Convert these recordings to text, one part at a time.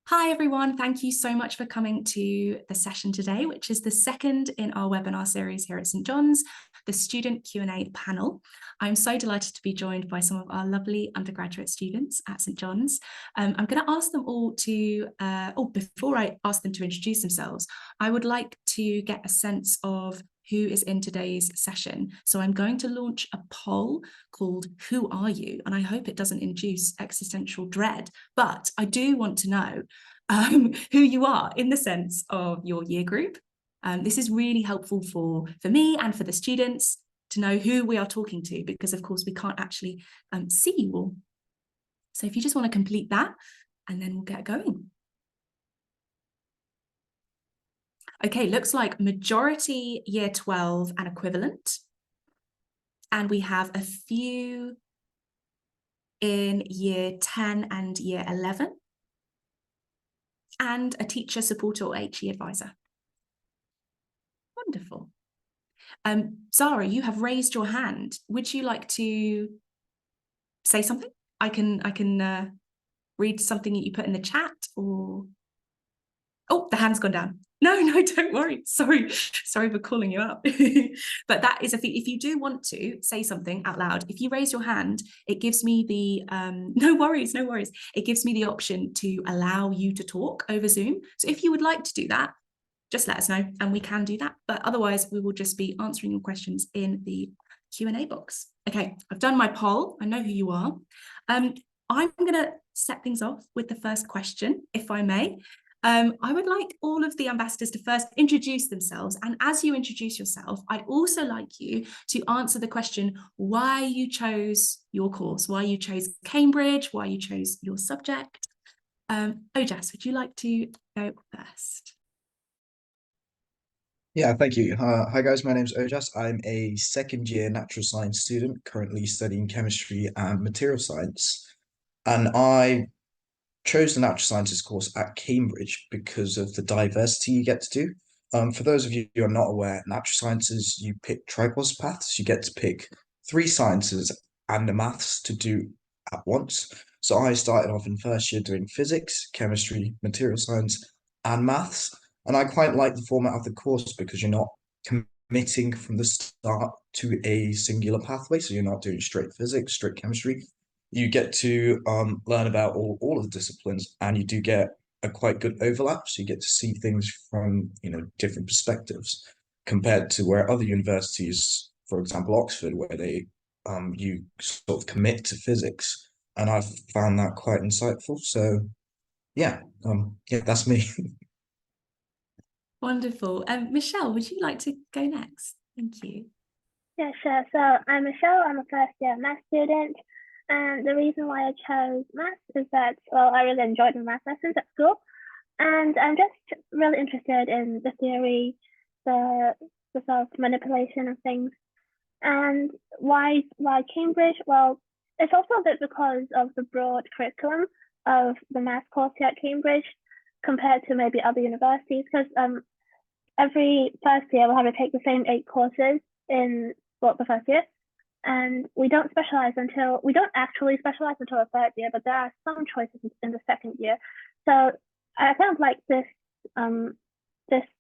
Hi everyone, thank you so much for coming to the session today, which is the second in our webinar series here at St John's, the Student Q&A panel. I'm so delighted to be joined by some of our lovely undergraduate students at St John's. I'm going to ask them all to, before I ask them to introduce themselves, I would like to get a sense of who is in today's session. So I'm going to launch a poll called Who Are You? And I hope it doesn't induce existential dread, but I do want to know who you are in the sense of your year group. This is really helpful for me and for the students to know who we are talking to, because of course we can't actually see you all. So if you just want to complete that, and then we'll get going. Okay, looks like majority year 12 and equivalent. And we have a few in year 10 and year 11. And a teacher, supporter, or HE advisor. Wonderful. Zara, you have raised your hand. Would you like to say something? I can read something that you put in the chat, or... Oh, the hand's gone down. No, don't worry. Sorry for calling you up. But that is a thing. If you do want to say something out loud, if you raise your hand, it gives me the, no worries. It gives me the option to allow you to talk over Zoom. So if you would like to do that, just let us know and we can do that. But otherwise, we will just be answering your questions in the Q&A box. Okay, I've done my poll. I know who you are. I'm going to set things off with the first question, if I may. I would like all of the ambassadors to first introduce themselves. And as you introduce yourself, I'd also like you to answer the question why you chose your course, why you chose Cambridge, why you chose your subject. Ojas, would you like to go first? Yeah, thank you. Hi guys, my name's Ojas. I'm a second year natural science student, currently studying chemistry and material science. And I chose the natural sciences course at Cambridge because of the diversity you get to do. For those of you who are not aware, natural sciences, you pick tripos paths. You get to pick 3 sciences and the maths to do at once. So I started off in first year doing physics, chemistry, material science, and maths. And I quite like the format of the course because you're not committing from the start to a singular pathway. So you're not doing straight physics, straight chemistry. You get to learn about all of the disciplines, and you do get a quite good overlap. So you get to see things from, different perspectives compared to where other universities, for example, Oxford, where they you sort of commit to physics. And I've found that quite insightful. So yeah, that's me. Wonderful. Michelle, would you like to go next? Thank you. Yeah, sure. So I'm Michelle. I'm a first year math student. And the reason why I chose maths is that, well, I really enjoyed my math lessons at school. And I'm just really interested in the theory, the sort of manipulation of things. And why Cambridge? Well, it's also a bit because of the broad curriculum of the math course here at Cambridge compared to maybe other universities, because every first year we'll have to take the same 8 courses in the first year. And we don't actually specialize until the third year, but there are some choices in the second year. So I kind of like this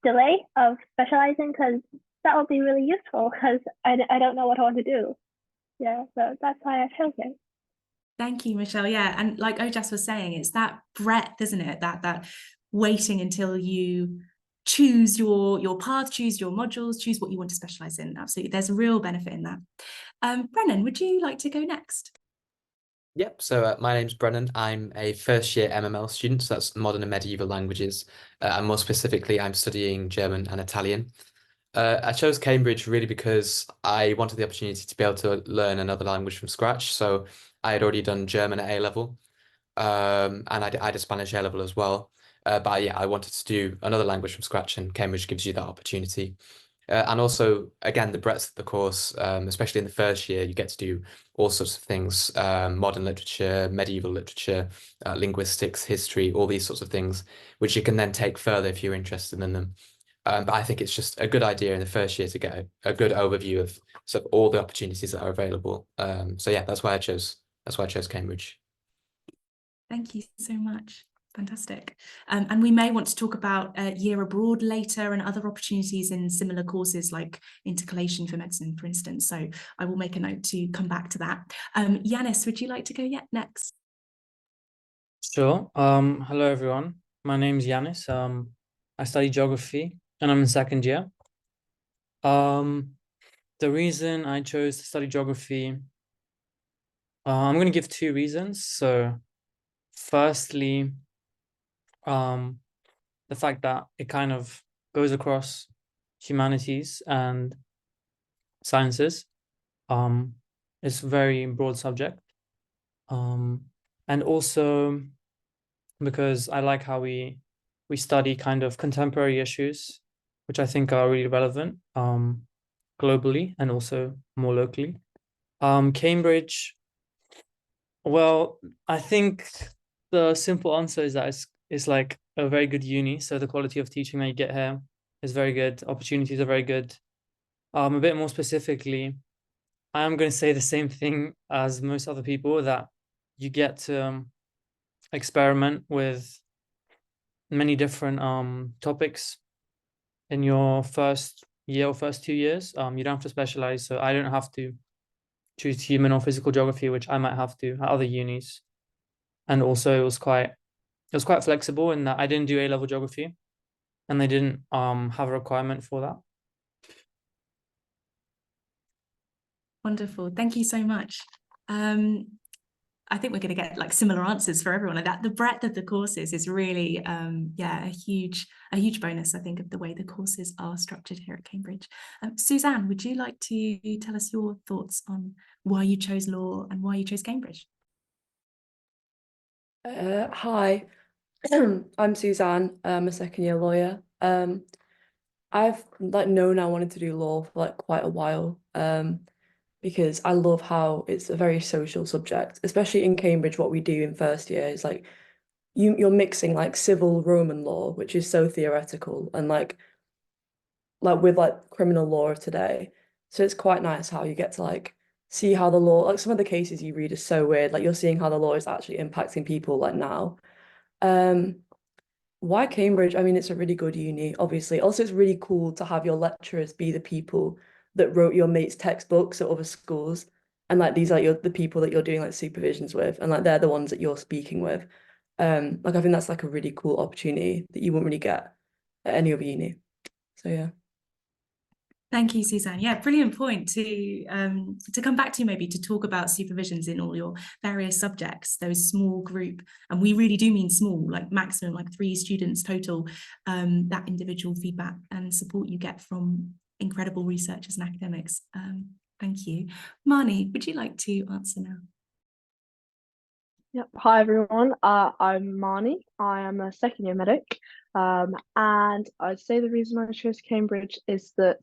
delay of specializing, because that will be really useful, because I don't know what I want to do. Yeah, so that's why I chose it. Thank you, Michelle. Yeah, and like Ojas was saying, it's that breadth, isn't it? That waiting until you choose your path, choose your modules, choose what you want to specialize in. Absolutely, there's a real benefit in that. Brenainn, would you like to go next? Yep, so my name's Brenainn. I'm a first year MML student, so that's modern and medieval languages. And more specifically, I'm studying German and Italian. I chose Cambridge really because I wanted the opportunity to be able to learn another language from scratch. So I had already done German at A level, and I did Spanish A level as well. But yeah, I wanted to do another language from scratch, and Cambridge gives you that opportunity. And also, again, the breadth of the course, especially in the first year, you get to do all sorts of things, modern literature, medieval literature, linguistics, history, all these sorts of things, which you can then take further if you're interested in them. But I think it's just a good idea in the first year to get a good overview of sort of all the opportunities that are available. So yeah, that's why I chose Cambridge. Thank you so much. Fantastic. And we may want to talk about year abroad later and other opportunities in similar courses like intercalation for medicine, for instance. So I will make a note to come back to that. Yiannis, would you like to go yet next? Sure. Hello everyone. My name's Yiannis. I study geography and I'm in second year. The reason I chose to study geography, I'm going to give two reasons. So, firstly, the fact that it kind of goes across humanities and sciences. It's a very broad subject. And also because I like how we study kind of contemporary issues, which I think are really relevant globally and also more locally. Cambridge, well, I think the simple answer is that it's like a very good uni. So the quality of teaching that you get here is very good. Opportunities are very good. A bit more specifically, I am going to say the same thing as most other people, that you get to experiment with many different topics in your first year or first 2 years. You don't have to specialize, so I don't have to choose human or physical geography, which I might have to at other unis. And also it was quite flexible in that I didn't do A-level geography and they didn't have a requirement for that. Wonderful. Thank you so much. I think we're going to get like similar answers for everyone like that. The breadth of the courses is really, a huge bonus, I think, of the way the courses are structured here at Cambridge. Suzan, would you like to tell us your thoughts on why you chose law and why you chose Cambridge? Hi, I'm Suzan. I'm a second-year lawyer. I've known I wanted to do law for quite a while. Because I love how it's a very social subject, especially in Cambridge. What we do in first year is you're mixing civil Roman law, which is so theoretical, and with criminal law of today. So it's quite nice how you get to see how the law, some of the cases you read is so weird. You're seeing how the law is actually impacting people now. Why Cambridge? I mean, it's a really good uni, obviously. Also, it's really cool to have your lecturers be the people that wrote your mates' textbooks at other schools, and these are the people that you're doing supervisions with, and they're the ones that you're speaking with. I think that's a really cool opportunity that you won't really get at any other uni. So yeah. Thank you, Suzanne. Yeah, brilliant point to come back to, maybe to talk about supervisions in all your various subjects, those small group, and we really do mean small, maximum 3 students total, that individual feedback and support you get from incredible researchers and academics. Thank you. Marni, would you like to answer now? Yep. Hi everyone. I'm Marni. I am a second year medic. And I'd say the reason I chose Cambridge is that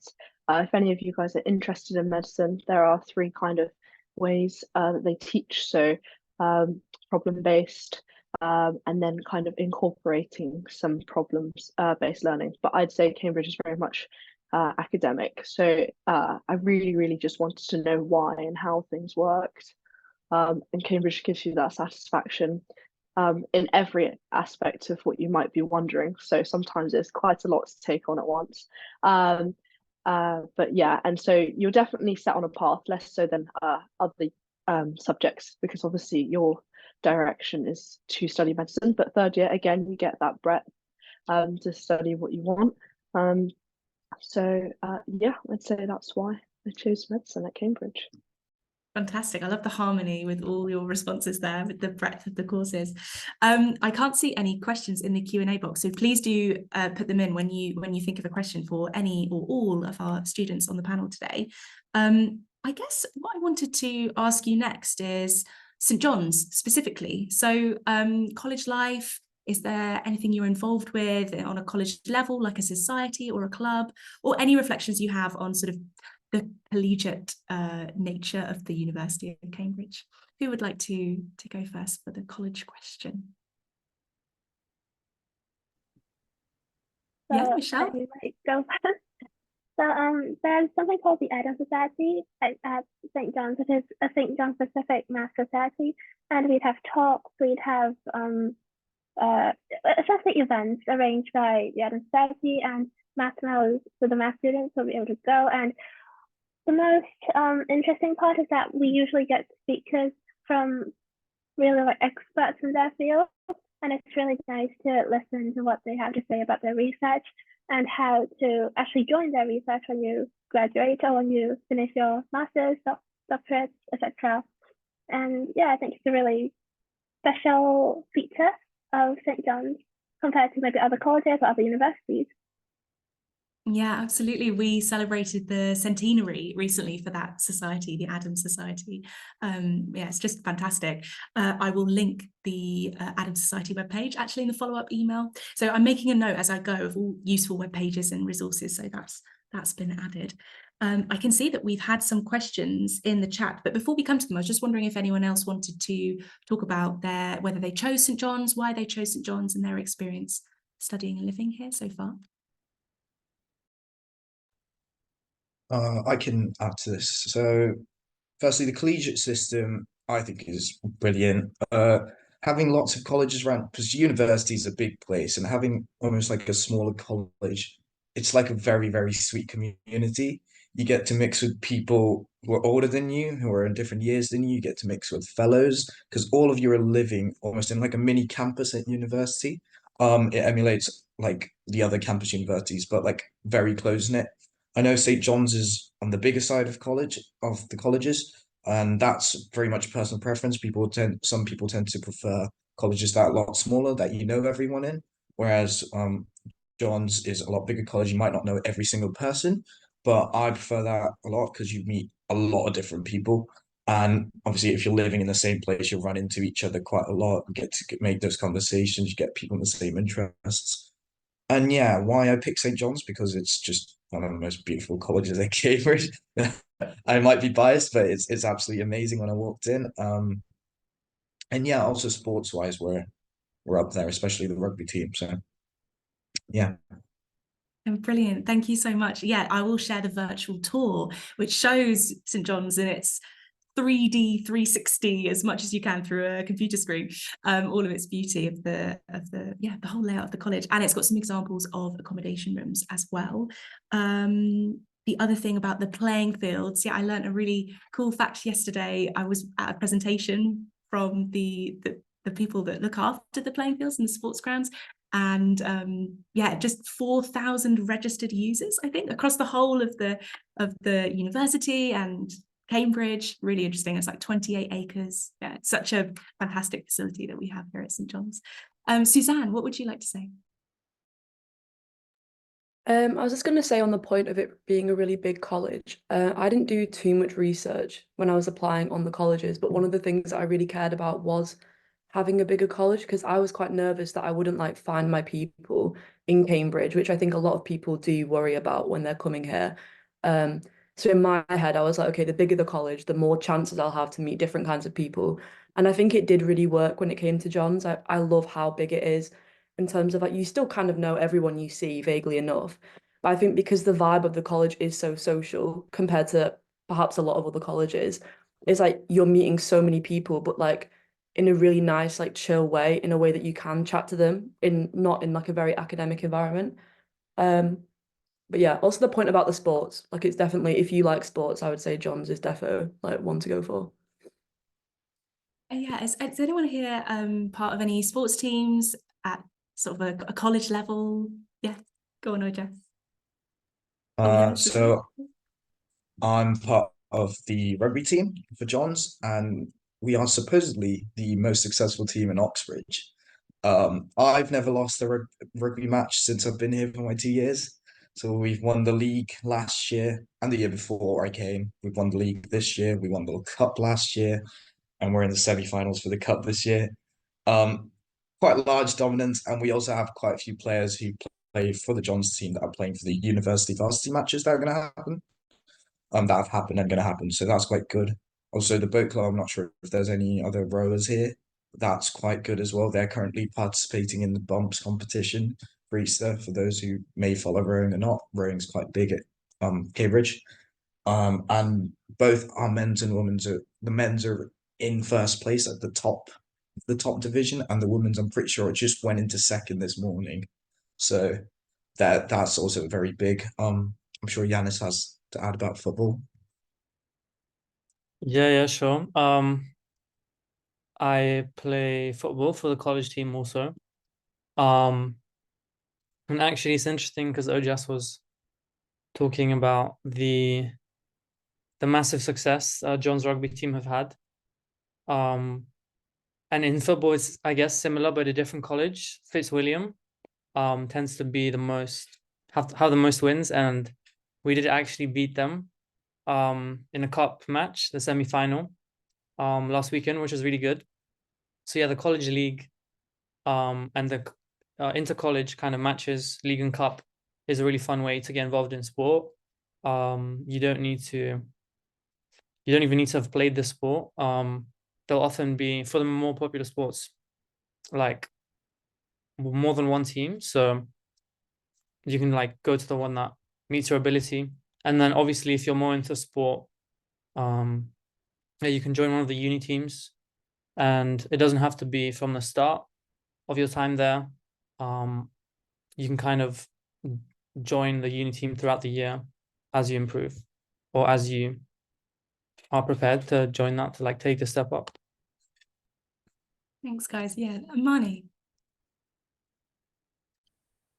if any of you guys are interested in medicine, there are 3 kind of ways that they teach. So problem-based, and then kind of incorporating some problems-based learning. But I'd say Cambridge is very much academic. So I really just wanted to know why and how things worked. And Cambridge gives you that satisfaction in every aspect of what you might be wondering. So sometimes it's quite a lot to take on at once. But yeah, and so you're definitely set on a path, less so than other subjects, because obviously your direction is to study medicine. But third year, again, you get that breadth to study what you want. Yeah, I'd say that's why I chose medicine at Cambridge. Fantastic. I love the harmony with all your responses there, with the breadth of the courses. I can't see any questions in the Q&A box, so please do put them in when you think of a question for any or all of our students on the panel today. I guess what I wanted to ask you next is St John's specifically. So college life, is there anything you're involved with on a college level, like a society or a club, or any reflections you have on sort of the collegiate nature of the University of Cambridge? Who would like to go first for the college question? Yeah, Michelle? Go first. So there's something called the Eden Society at St John's, which is a St John's specific math society, and we'd have talks, we'd have especially events arranged by the Adam Society and math mellows, so the math students will be able to go. And the most interesting part is that we usually get speakers from really like experts in their field, and it's really nice to listen to what they have to say about their research and how to actually join their research when you graduate or when you finish your master's, doctorates, etc. And yeah, I think it's a really special feature of St. John's compared to maybe other colleges or other universities. Yeah, absolutely. We celebrated the centenary recently for that society, the Adams Society. Yeah, it's just fantastic. I will link the Adams Society webpage actually in the follow-up email. So I'm making a note as I go of all useful web pages and resources. So that's been added. I can see that we've had some questions in the chat, but before we come to them, I was just wondering if anyone else wanted to talk about whether they chose St. John's, why they chose St. John's, and their experience studying and living here so far. I can add to this. So, firstly, the collegiate system I think is brilliant. Having lots of colleges around, because university is a big place, and having almost like a smaller college, it's like a very, very sweet community. You get to mix with people who are older than you, who are in different years than you. You get to mix with fellows, because all of you are living almost in like a mini campus at university. It emulates like the other campus universities, but like very close knit. I know St. John's is on the bigger side of the colleges, and that's very much personal preference. Some people tend to prefer colleges that are a lot smaller, that you know everyone in, whereas John's is a lot bigger college. You might not know every single person, but I prefer that a lot because you meet a lot of different people. And obviously, if you're living in the same place, you'll run into each other quite a lot and get to make those conversations. You get people in the same interests. And yeah, why I picked St. John's, because it's just one of the most beautiful colleges in Cambridge. I might be biased, but it's absolutely amazing when I walked in. And yeah, also sports wise, we're up there, especially the rugby team. So yeah. Brilliant. Thank you so much. Yeah, I will share the virtual tour, which shows St. John's in its 3D 360 as much as you can through a computer screen, all of its beauty of the whole layout of the college. And it's got some examples of accommodation rooms as well. The other thing about the playing fields, yeah, I learned a really cool fact yesterday. I was at a presentation from the people that look after the playing fields and the sports grounds. And yeah, just 4,000 registered users, I think, across the whole of the university and Cambridge. Really interesting. It's like 28 acres. Yeah, it's such a fantastic facility that we have here at St. John's. Suzanne, what would you like to say? I was just going to say on the point of it being a really big college, I didn't do too much research when I was applying on the colleges, but one of the things that I really cared about was having a bigger college, because I was quite nervous that I wouldn't like find my people in Cambridge, which I think a lot of people do worry about when they're coming here. So in my head, I was like, okay, the bigger the college, the more chances I'll have to meet different kinds of people. And I think it did really work when it came to John's. I love how big it is in terms of like you still kind of know everyone you see vaguely enough. But I think because the vibe of the college is so social compared to perhaps a lot of other colleges, it's like you're meeting so many people, but like in a really nice, like chill way, in a way that you can chat to them not in like a very academic environment. But yeah, also the point about the sports, like it's definitely, if you like sports, I would say John's is defo like one to go for. Yeah, is anyone here part of any sports teams at sort of a college level? Yeah, go on, Ojas. So I'm part of the rugby team for John's, and we are supposedly the most successful team in Oxbridge. I've never lost a rugby match since I've been here for my 2 years. So we've won the league last year and the year before I came. We've won the league this year. We won the cup last year, and we're in the semi-finals for the cup this year. Quite large dominance, and we also have quite a few players who play for the John's team that are playing for the university varsity matches that are going to happen. That have happened and going to happen. So that's quite good. Also, the boat club, I'm not sure if there's any other rowers here. That's quite good as well. They're currently participating in the bumps competition for Easter. For those who may follow rowing or not, rowing's quite big at Cambridge. And both our men's and women's the men's are in first place at the top the top division, and the women's, I'm pretty sure, it just went into second this morning. So that's also very big. I'm sure Yiannis has to add about football. Yeah, sure. I play football for the college team also. And actually it's interesting because Ojas was talking about the massive success John's rugby team have had. And in football it's, I guess, similar but a different college. Fitzwilliam tends to be the most have the most wins, and we did actually beat them in a cup match, the semi-final last weekend, which was really good. So yeah, the college league and the inter-college kind of matches, league and cup, is a really fun way to get involved in sport. You don't even need to have played the sport. They'll often be, for the more popular sports, like more than one team, so you can like go to the one that meets your ability. And then obviously if you're more into sport, yeah, you can join one of the uni teams, and it doesn't have to be from the start of your time there. You can kind of join the uni team throughout the year as you improve, or as you are prepared to join that, to like take a step up. Thanks, guys. Yeah, Marni.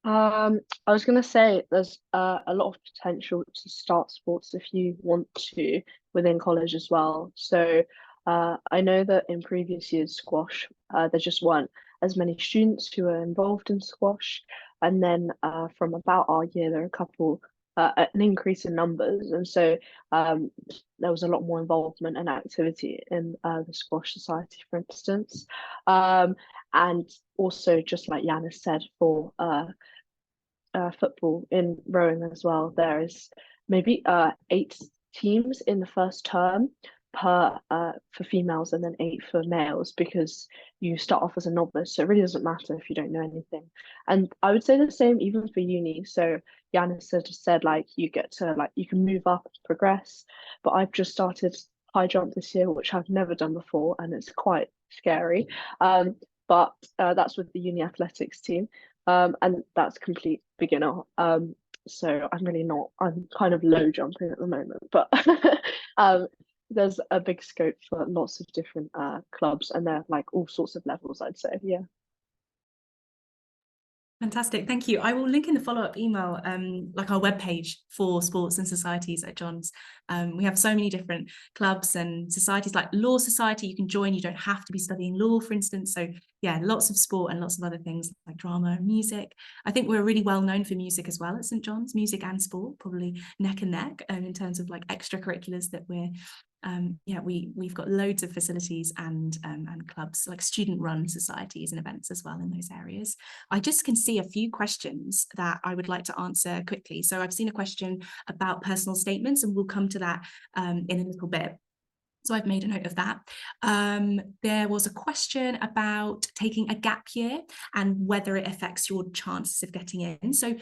I was gonna say there's a lot of potential to start sports if you want to within college as well. So I know that in previous years squash, there just weren't as many students who were involved in squash, and then from about our year there are a couple an increase in numbers, and so there was a lot more involvement and activity in the squash society, for instance, and also just like Yiannis said, for football in rowing as well, there is maybe 8 teams in the first term per for females, and then 8 for males, because you start off as a novice, so it really doesn't matter if you don't know anything. And I would say the same even for uni. So Yiannis just said like you get to like you can move up, progress, but I've just started high jump this year, which I've never done before, and it's quite scary. But that's with the uni athletics team. And that's complete beginner. So I'm kind of low jumping at the moment, but there's a big scope for lots of different clubs, and they're like all sorts of levels, I'd say. Yeah. Fantastic, thank you. I will link in the follow-up email, like our webpage for sports and societies at John's. We have so many different clubs and societies, like law society you can join. You don't have to be studying law, for instance. So yeah, lots of sport and lots of other things like drama and music. I think we're really well known for music as well at St. John's, music and sport, probably neck and neck in terms of like extracurriculars that we're yeah, we've got loads of facilities and clubs, like student-run societies and events as well in those areas. I just can see a few questions that I would like to answer quickly. So I've seen a question about personal statements, and we'll come to that in a little bit. So I've made a note of that. There was a question about taking a gap year and whether it affects your chances of getting in. So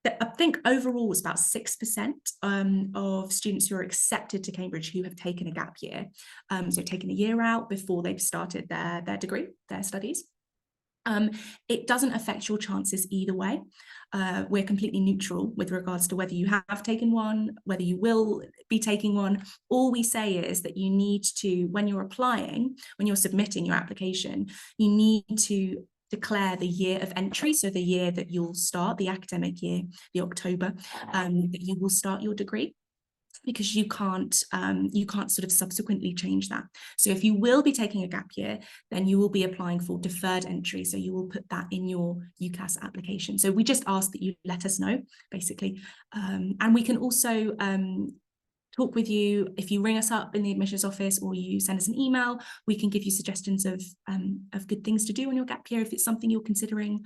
I think overall it's about 6% of students who are accepted to Cambridge who have taken a gap year, so taken a year out before they've started their degree, their studies. It doesn't affect your chances either way. We're completely neutral with regards to whether you have taken one, whether you will be taking one. All we say is that you need to, when you're applying, when you're submitting your application, you need to declare the year of entry, so the year that you'll start, the academic year, the October, that you will start your degree, because you can't sort of subsequently change that. So if you will be taking a gap year, then you will be applying for deferred entry. So you will put that in your UCAS application. So we just ask that you let us know, basically. And we can also talk with you. If you ring us up in the admissions office or you send us an email, we can give you suggestions of good things to do on your gap year if it's something you're considering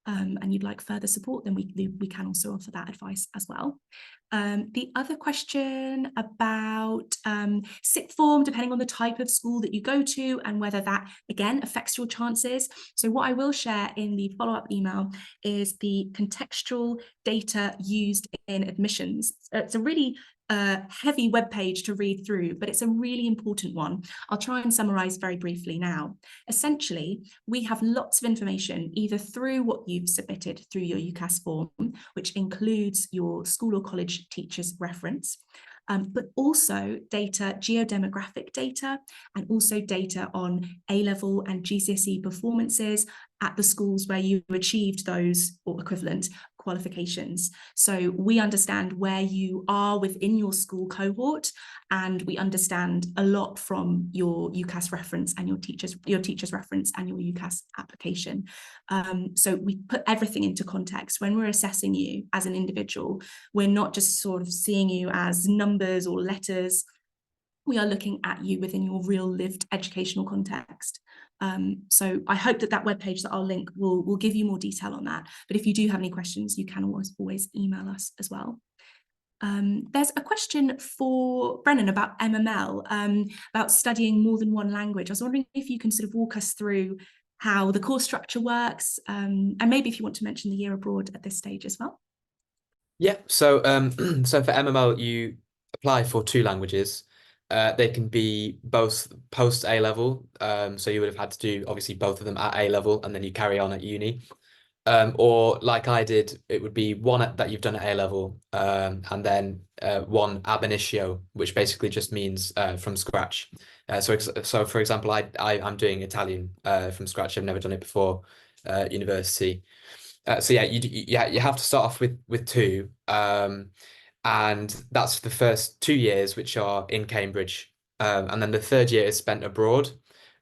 and you'd like further support, then we can also offer that advice as well. The other question about sixth form, depending on the type of school that you go to and whether that, again, affects your chances. So what I will share in the follow-up email is the contextual data used in admissions. It's a really a heavy web page to read through, but it's a really important one. I'll try and summarize very briefly now. Essentially, we have lots of information either through what you've submitted through your UCAS form, which includes your school or college teacher's reference, but also data, geodemographic data, and also data on A-level and GCSE performances at the schools where you achieved those or equivalent qualifications. So we understand where you are within your school cohort, and we understand a lot from your UCAS reference and your teacher's reference and your UCAS application. So we put everything into context. When we're assessing you as an individual, we're not just sort of seeing you as numbers or letters. We are looking at you within your real lived educational context. So I hope that webpage that I'll link will give you more detail on that. But if you do have any questions, you can always email us as well. There's a question for Brenainn about MML, about studying more than one language. I was wondering if you can sort of walk us through how the course structure works, and maybe if you want to mention the year abroad at this stage as well. Yeah, so so for MML, you apply for 2 languages. They can be both post A level, so you would have had to do obviously both of them at A level, and then you carry on at uni. Or like I did, it would be one that you've done at A level, and then one ab initio, which basically just means from scratch. So for example, I'm doing Italian from scratch. I've never done it before university. So yeah, you have to start off with 2. And that's the first 2 years, which are in Cambridge. And then the 3rd year is spent abroad.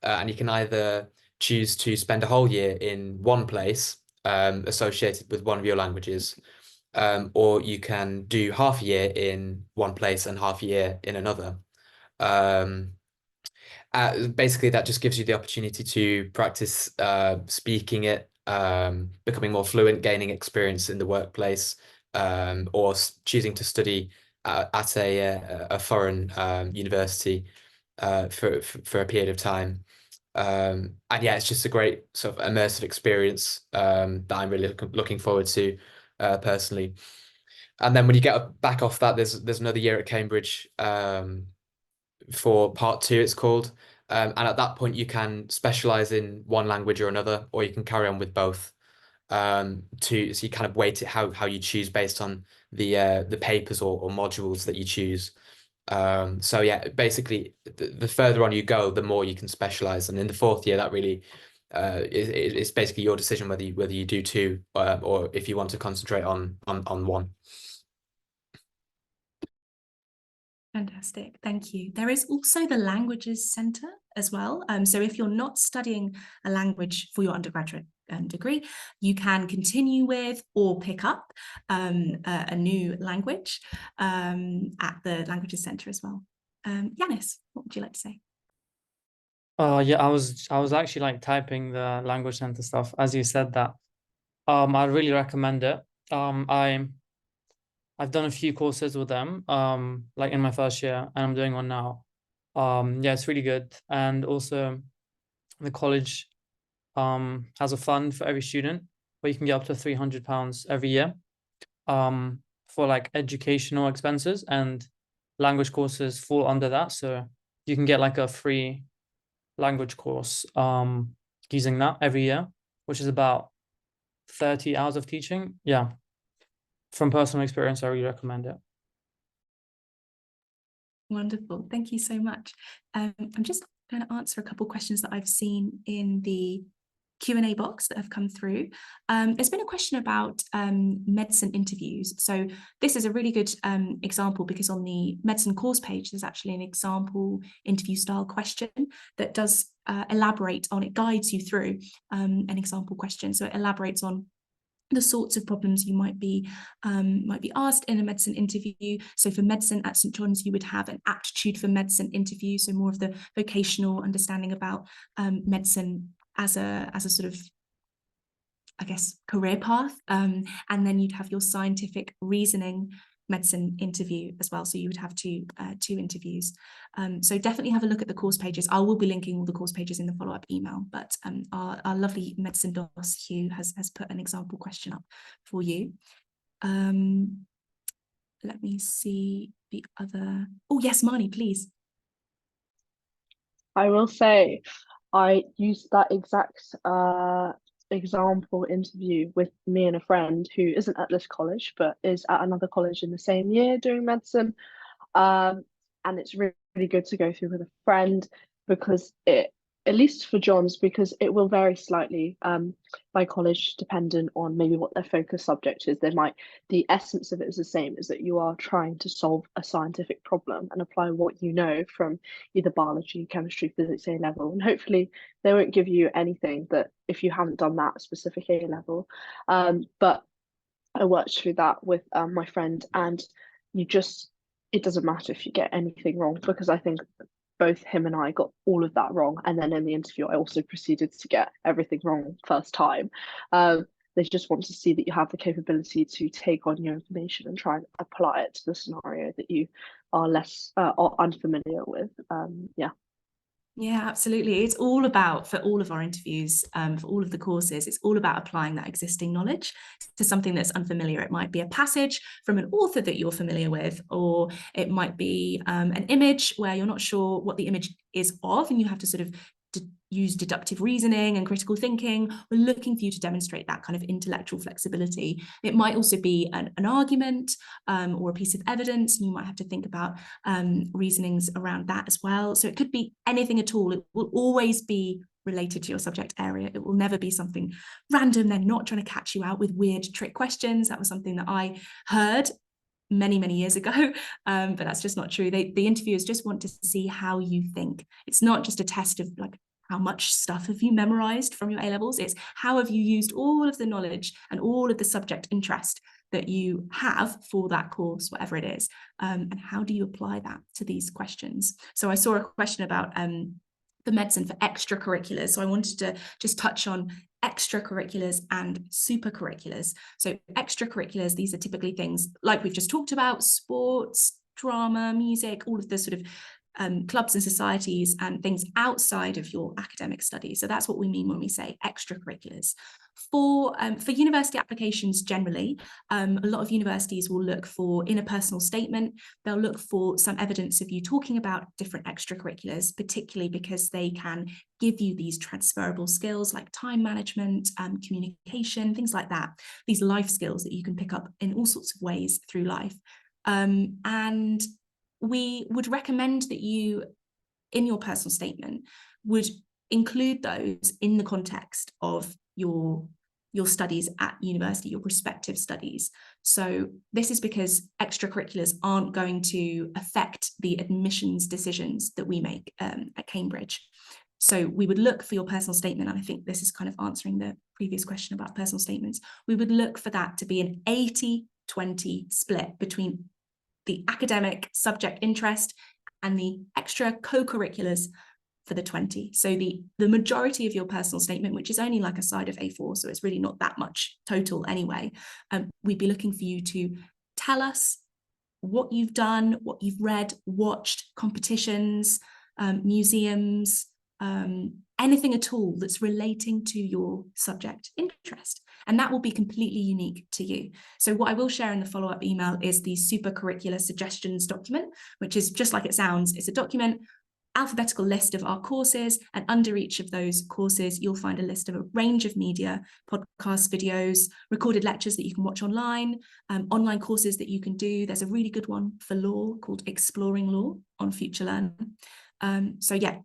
And you can either choose to spend a whole year in one place associated with one of your languages, or you can do half a year in one place and half a year in another. Basically, that just gives you the opportunity to practice speaking it, becoming more fluent, gaining experience in the workplace, or choosing to study at a foreign university for a period of time. And yeah, it's just a great sort of immersive experience that I'm really looking forward to personally. And then when you get back off that, there's another year at Cambridge for part 2, it's called. And at that point, you can specialize in one language or another, or you can carry on with both. So you kind of weight it how you choose based on the papers or modules that you choose. So yeah, basically, the further on you go, the more you can specialize. And in the 4th year, that really it's basically your decision whether you do 2 or if you want to concentrate on one. Fantastic, thank you. There is also the Languages Centre as well. So if you're not studying a language for your undergraduate degree, you can continue with or pick up a new language at the Languages Centre as well. Yiannis, what would you like to say? Yeah, I was actually like typing the Language Center stuff as you said that. I really recommend it. I've done a few courses with them, like in my 1st year, and I'm doing one now. Yeah, it's really good. And also the college has a fund for every student where you can get up to £300 every year for like educational expenses, and language courses fall under that. So you can get like a free language course using that every year, which is about 30 hours of teaching. Yeah. From personal experience, I really recommend it. Wonderful, thank you so much. I'm just going to answer a couple of questions that I've seen in the Q&A box that have come through. There's been a question about medicine interviews. So this is a really good example, because on the medicine course page, there's actually an example interview style question that does elaborate on, it guides you through an example question. So it elaborates on the sorts of problems you might be asked in a medicine interview. So for medicine at St John's, you would have an aptitude for medicine interview, so more of the vocational understanding about medicine as a sort of, I guess, career path. And then you'd have your scientific reasoning medicine interview as well. So you would have two interviews. So definitely have a look at the course pages. I will be linking all the course pages in the follow-up email, but our lovely medicine DOS, Hugh, has put an example question up for you. let me see the other. Oh yes, Marni, please. I will say I used that exact example interview with me and a friend who isn't at this college but is at another college in the same year doing medicine. And it's really good to go through with a friend because it, at least for John's, because it will vary slightly by college dependent on maybe what their focus subject is. The essence of it is the same, is that you are trying to solve a scientific problem and apply what you know from either biology, chemistry, physics A level. And hopefully they won't give you anything that if you haven't done that specific A level. But I worked through that with my friend, and it doesn't matter if you get anything wrong, because I think both him and I got all of that wrong. And then in the interview, I also proceeded to get everything wrong first time. They just want to see that you have the capability to take on your information and try and apply it to the scenario that you are less or unfamiliar with. Yeah. Yeah, absolutely. It's all about, for all of our interviews, for all of the courses, it's all about applying that existing knowledge to something that's unfamiliar. It might be a passage from an author that you're familiar with, or it might be an image where you're not sure what the image is of, and you have to sort of use deductive reasoning and critical thinking. We're looking for you to demonstrate that kind of intellectual flexibility. It might also be an argument or a piece of evidence, and you might have to think about reasonings around that as well. So it could be anything at all. It will always be related to your subject area. It will never be something random. They're not trying to catch you out with weird trick questions. That was something that I heard many years ago, but that's just not true. The interviewers just want to see how you think. It's not just a test of like, how much stuff have you memorized from your A levels? It's how have you used all of the knowledge and all of the subject interest that you have for that course, whatever it is, and how do you apply that to these questions? So I saw a question about the medicine for extracurriculars. So I wanted to just touch on extracurriculars and supercurriculars. So extracurriculars, these are typically things like we've just talked about: sports, drama, music, all of the sort of clubs and societies and things outside of your academic studies. So that's what we mean when we say extracurriculars. For university applications generally, a lot of universities will look for in a personal statement. They'll look for some evidence of you talking about different extracurriculars, particularly because they can give you these transferable skills like time management, communication, things like that. These life skills that you can pick up in all sorts of ways through life. And we would recommend that you, in your personal statement, would include those in the context of your studies at university, your prospective studies. So this is because extracurriculars aren't going to affect the admissions decisions that we make at Cambridge. So we would look for your personal statement, and I think this is kind of answering the previous question about personal statements. We would look for that to be an 80-20 split between the academic subject interest and the extra co-curriculars for the 20. So the majority of your personal statement, which is only like a side of A4, so it's really not that much total anyway, we'd be looking for you to tell us what you've done, what you've read, watched, competitions, museums, anything at all that's relating to your subject interest. And that will be completely unique to you. So what I will share in the follow-up email is the supercurricular suggestions document, which is just like it sounds. It's a document, alphabetical list of our courses, and under each of those courses, you'll find a list of a range of media, podcasts, videos, recorded lectures that you can watch online, online courses that you can do. There's a really good one for law called Exploring Law on Future Learn. So yeah,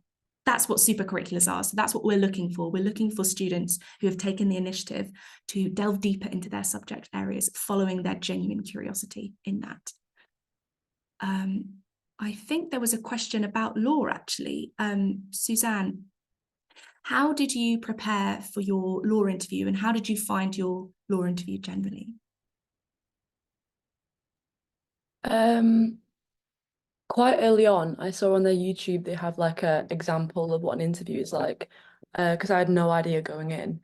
that's what supercurriculars are. So that's what we're looking for. We're looking for students who have taken the initiative to delve deeper into their subject areas, following their genuine curiosity in that. I think there was a question about law, actually. Suzan, how did you prepare for your law interview, and how did you find your law interview generally? Quite early on, I saw on their YouTube they have like a example of what an interview is like, because I had no idea going in.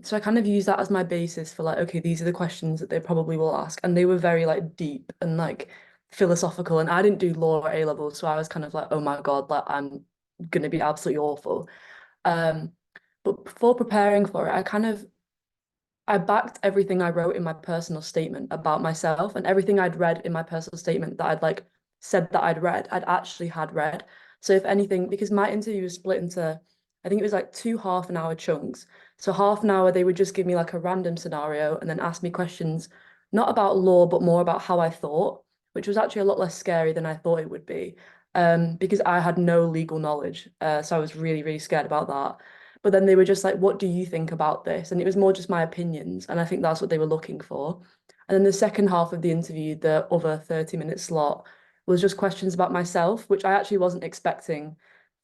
So I kind of used that as my basis for like, okay, these are the questions that they probably will ask, and they were very like deep and like philosophical, and I didn't do law at A level, so I was kind of like, oh my God, like I'm gonna be absolutely awful. But before preparing for it, I kind of I backed everything I wrote in my personal statement about myself, and everything I'd read in my personal statement that I'd like said that I'd read, I'd actually had read. So if anything, because my interview was split into, I think it was like 2 half-an-hour chunks. So half an hour they would just give me like a random scenario and then ask me questions, not about law, but more about how I thought, which was actually a lot less scary than I thought it would be. Because I had no legal knowledge. So I was really, really scared about that. But then they were just like, what do you think about this? And it was more just my opinions. And I think that's what they were looking for. And then the second half of the interview, the other 30-minute slot, was just questions about myself, which I actually wasn't expecting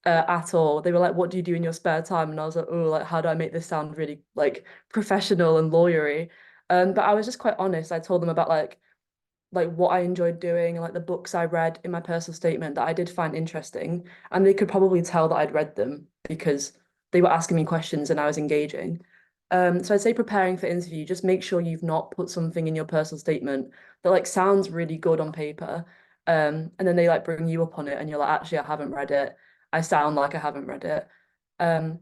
at all. They were like, what do you do in your spare time? And I was like, oh, like, how do I make this sound really like professional and lawyery? But I was just quite honest. I told them about like what I enjoyed doing and like the books I read in my personal statement that I did find interesting. And they could probably tell that I'd read them because they were asking me questions and I was engaging. So I'd say preparing for interview, just make sure you've not put something in your personal statement that like sounds really good on paper. And then they like bring you up on it and you're like, actually, I haven't read it. I sound like I haven't read it. Um,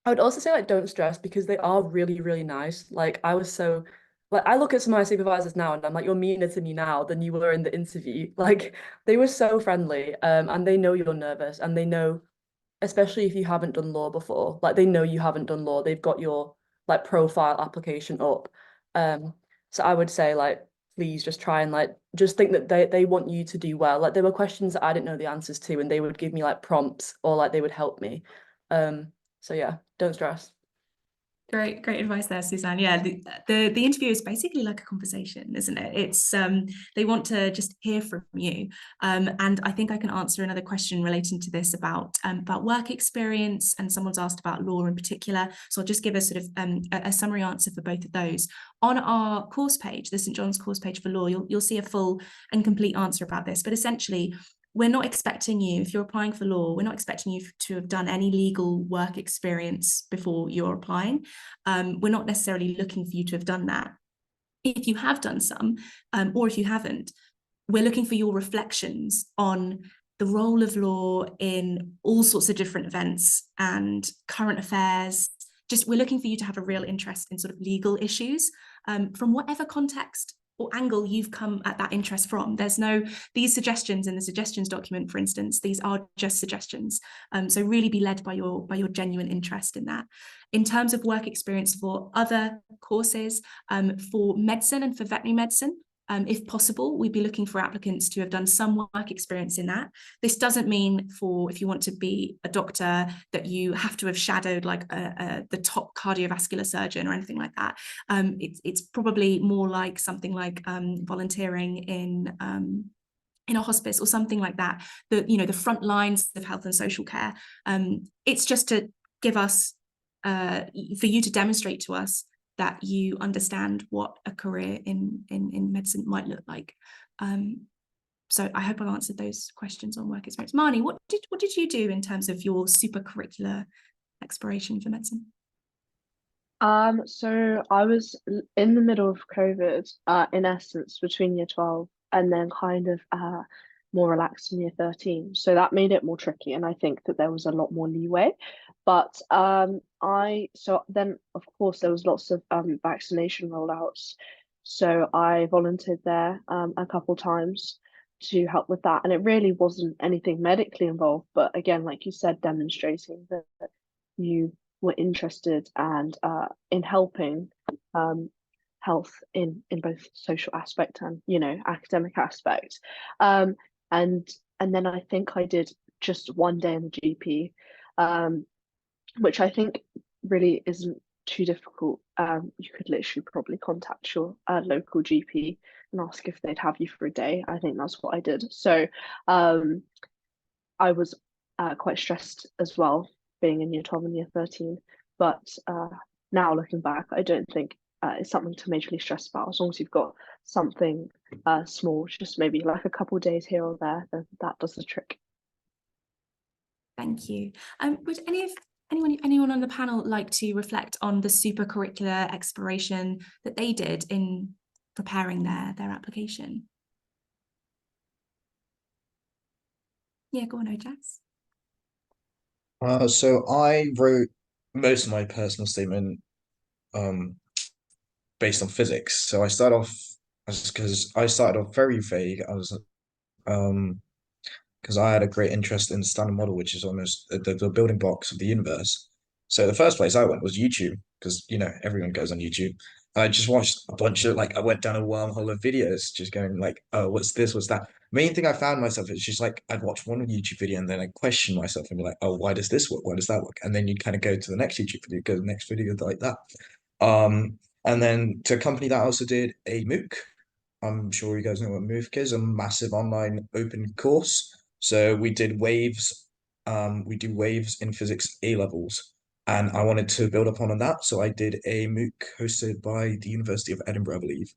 I would also say like don't stress because they are really, really nice. Like I was so like I look at some of my supervisors now and I'm like, you're meaner to me now than you were in the interview. Like they were so friendly. And they know you're nervous and they know, especially if you haven't done law before, like they know you haven't done law. They've got your like profile application up. Um, so I would say like please just try and like just think that they want you to do well. Like there were questions that I didn't know the answers to and they would give me like prompts or like they would help me. So yeah, don't stress. Great, great advice there, Suzanne. Yeah, the interview is basically like a conversation, isn't it? It's they want to just hear from you. And I think I can answer another question relating to this about work experience, and someone's asked about law in particular. So I'll just give a sort of a summary answer for both of those. On our course page, the St John's course page for law, you'll see a full and complete answer about this. But essentially, we're not expecting you, if you're applying for law, we're not expecting you to have done any legal work experience before you're applying. We're not necessarily looking for you to have done that. If you have done some, or if you haven't, we're looking for your reflections on the role of law in all sorts of different events and current affairs. Just we're looking for you to have a real interest in sort of legal issues from whatever context or angle you've come at that interest from. There's no, these suggestions in the suggestions document, for instance, these are just suggestions. So really be led by your genuine interest in that. In terms of work experience for other courses, for medicine and for veterinary medicine, if possible, we'd be looking for applicants to have done some work experience in that. This doesn't mean for if you want to be a doctor that you have to have shadowed like the top cardiovascular surgeon or anything like that. It's probably more like something like volunteering in a hospice or something like that. The front lines of health and social care. It's just to give us for you to demonstrate to us that you understand what a career in medicine might look like. So I hope I've answered those questions on work experience. Marni, what did you do in terms of your super curricular exploration for medicine? So I was in the middle of COVID, in essence, between year 12 and then kind of more relaxed in year 13. So that made it more tricky, and I think that there was a lot more leeway. But so then of course there was lots of vaccination rollouts. So I volunteered there a couple times to help with that. And it really wasn't anything medically involved, but again, like you said, demonstrating that you were interested and in helping health in both social aspect and academic aspect. And then I think I did just one day in the GP, which I think really isn't too difficult. You could literally probably contact your local GP and ask if they'd have you for a day. I think that's what I did. So I was quite stressed as well, being in year 12 and year 13. But now looking back, I don't think it's something to majorly stress about. As long as you've got something small, just maybe like a couple of days here or there, then that does the trick. Thank you. Would anyone on the panel like to reflect on the super curricular exploration that they did in preparing their application? Yeah, go on, Ojas. So I wrote most of my personal statement based on physics. So I started off because I started off very vague. I was because I had a great interest in the standard model, which is almost the building blocks of the universe. So the first place I went was YouTube, because everyone goes on YouTube. I just watched a bunch of I went down a wormhole of videos, just going like, oh, what's this, what's that. Main thing I found myself is just like I'd watch one YouTube video and then I'd question myself and be like, oh, why does this work? Why does that work? And then you'd kind of go to the next YouTube video, go to the next video like that. And then to accompany that, I also did a MOOC. I'm sure you guys know what MOOC is, a massive online open course. So we did waves, we do waves in physics A levels, and I wanted to build upon that. So I did a MOOC hosted by the University of Edinburgh, I believe,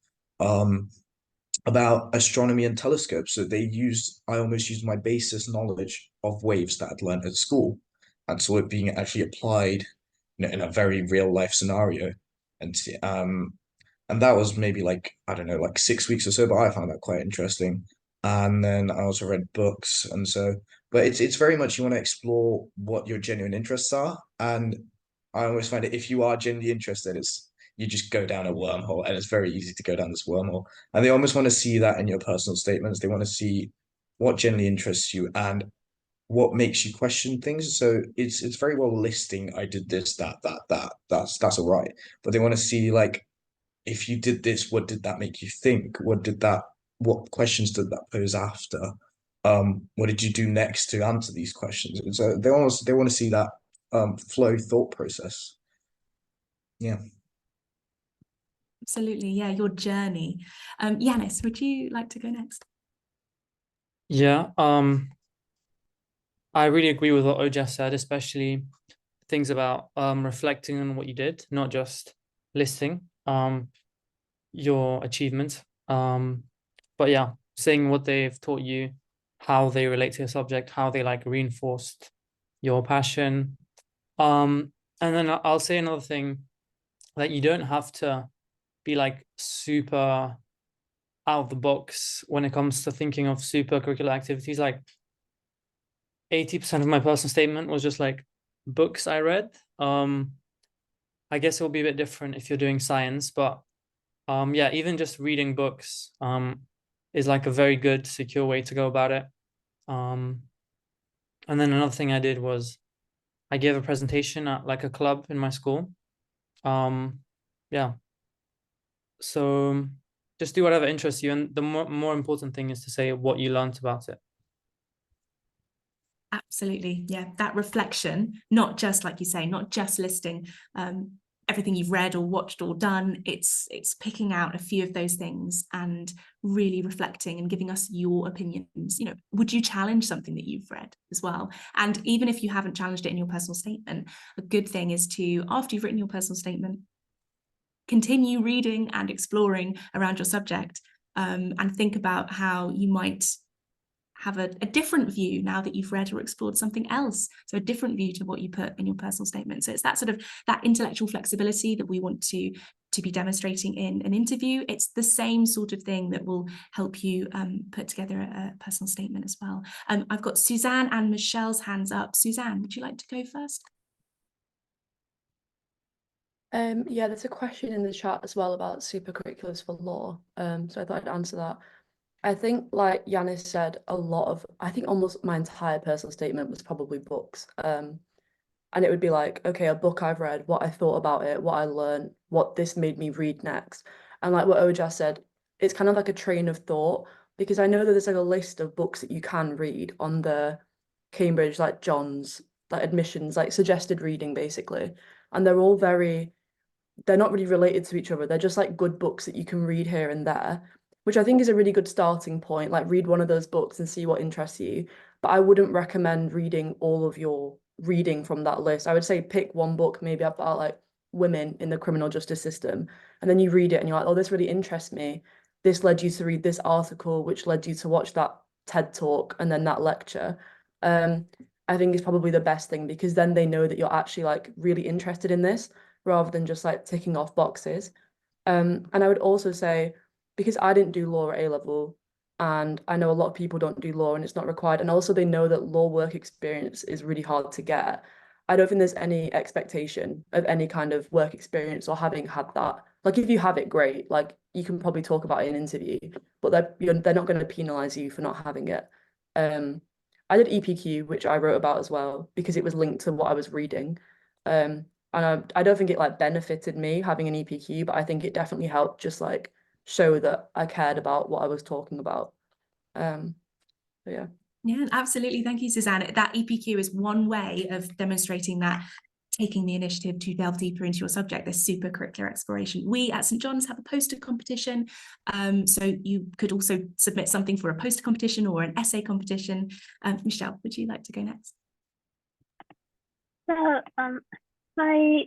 about astronomy and telescopes. So I almost used my basis knowledge of waves that I'd learned at school, and so it being actually applied, in a very real life scenario, and that was maybe I don't know, 6 weeks or so, but I found that quite interesting. And then I also read books, and so, but it's very much you want to explore what your genuine interests are. And I always find that if you are genuinely interested, you just go down a wormhole, and it's very easy to go down this wormhole. And they almost want to see that in your personal statements. They want to see what genuinely interests you and what makes you question things. So it's very well listing, I did this, that. That's all right. But they want to see if you did this, what did that make you think? What questions did that pose after? What did you do next to answer these questions? And so they want to see that flow thought process. Yeah. Absolutely. Yeah, your journey. Yiannis, would you like to go next? Yeah, I really agree with what Ojas said, especially things about reflecting on what you did, not just listing your achievements. But yeah, seeing what they've taught you, how they relate to your subject, how they reinforced your passion. And then I'll say another thing, that you don't have to be super out of the box when it comes to thinking of super curricular activities. 80% of my personal statement was just books I read. I guess it will be a bit different if you're doing science, but yeah, even just reading books is a very good, secure way to go about it. And then another thing I did was I gave a presentation at a club in my school. Yeah. So just do whatever interests you, and the more important thing is to say what you learned about it. Absolutely. Yeah, that reflection, not just like you say, not just listing everything you've read or watched or done. It's picking out a few of those things and really reflecting and giving us your opinions. Would you challenge something that you've read as well? And even if you haven't challenged it in your personal statement, a good thing is to, after you've written your personal statement, continue reading and exploring around your subject, and think about how you might have a different view now that you've read or explored something else. So a different view to what you put in your personal statement. So it's that sort of that intellectual flexibility that we want to be demonstrating in an interview. It's the same sort of thing that will help you put together a personal statement as well. I've got Suzanne and Michelle's hands up. Suzanne, would you like to go first? Yeah, there's a question in the chat as well about supercurriculars for law. So I thought I'd answer that. I think, like Yiannis said, I think almost my entire personal statement was probably books. And it would be okay, a book I've read, what I thought about it, what I learned, what this made me read next. And like what Ojas said, it's kind of like a train of thought, because I know that there's a list of books that you can read on the Cambridge, John's, admissions, suggested reading, basically. And they're not really related to each other. They're just good books that you can read here and there, which I think is a really good starting point. Read one of those books and see what interests you. But I wouldn't recommend reading all of your reading from that list. I would say pick one book, maybe about women in the criminal justice system, and then you read it and you're oh, this really interests me. This led you to read this article, which led you to watch that TED talk and then that lecture. I think is probably the best thing, because then they know that you're actually really interested in this, rather than just ticking off boxes. And I would also say, because I didn't do law at A-level, and I know a lot of people don't do law and it's not required, and also they know that law work experience is really hard to get. I don't think there's any expectation of any kind of work experience or having had that Like if you have it, great. Like you can probably talk about it in an interview, but they're not going to penalize you for not having it. I did EPQ, which I wrote about as well because it was linked to what I was reading. And I don't think it like benefited me having an EPQ, but I think it definitely helped just like show that I cared about what I was talking about. Yeah. Yeah, absolutely. Thank you, Suzanne. That EPQ is one way of demonstrating that taking the initiative to delve deeper into your subject, this super curricular exploration. We at St John's have a poster competition. So you could also submit something for a poster competition or an essay competition. Michelle, would you like to go next? So my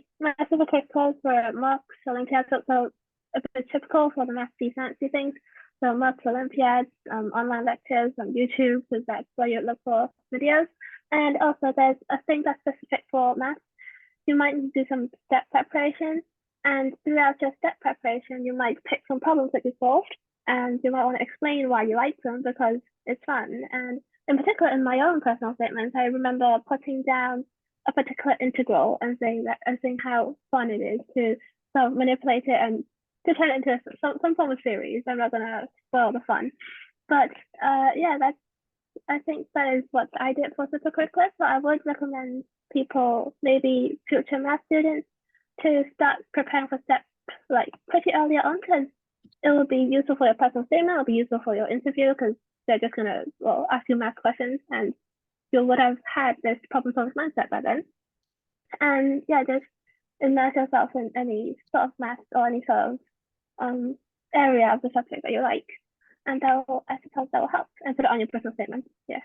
super curriculars were mocks, Olympiads, so a bit typical for the mathsy, sciencey things. So mocks, Olympiads, online lectures on YouTube, because that's where you look for videos. And also there's a thing that's specific for maths. You might do some step preparation, and throughout your step preparation, you might pick some problems that you solved, and you might want to explain why you like them because it's fun. And in particular, in my own personal statements, I remember putting down a particular integral and saying how fun it is to sort of manipulate it and to turn it into some form of series. I'm not gonna spoil the fun, but yeah, I think that is what I did for supercurricular. So I would recommend people, maybe future math students, to start preparing for steps like pretty early on, because it will be useful for your personal statement, it'll be useful for your interview, because they're just gonna ask you math questions and you would have had this problem solving mindset by then. And yeah, just immerse yourself in any sort of math or any sort of area of the subject that you like. And I suppose that will help, and put it on your personal statement. Yeah.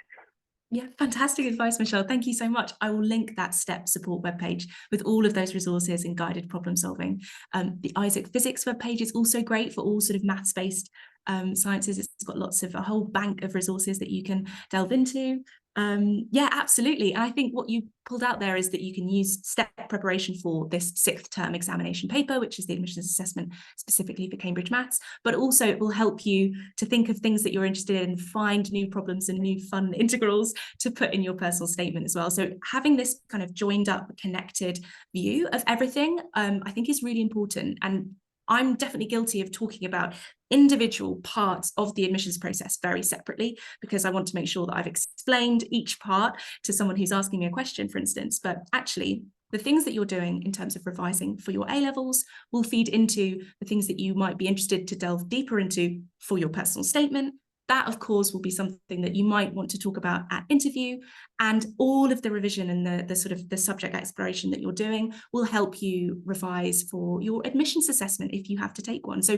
Yeah, fantastic advice, Michelle. Thank you so much. I will link that STEP support webpage with all of those resources and guided problem solving. The Isaac Physics webpage is also great for all sort of maths-based sciences. It's got a whole bank of resources that you can delve into. Yeah, absolutely. And I think what you pulled out there is that you can use STEP preparation for this 6th term examination paper, which is the admissions assessment specifically for Cambridge Maths, but also it will help you to think of things that you're interested in, find new problems and new fun integrals to put in your personal statement as well. So having this kind of joined up, connected view of everything, I think is really important. And I'm definitely guilty of talking about individual parts of the admissions process very separately, because I want to make sure that I've explained each part to someone who's asking me a question, for instance. But actually, the things that you're doing in terms of revising for your A-levels will feed into the things that you might be interested to delve deeper into for your personal statement. That, of course, will be something that you might want to talk about at interview, and all of the revision and the sort of the subject exploration that you're doing will help you revise for your admissions assessment if you have to take one. So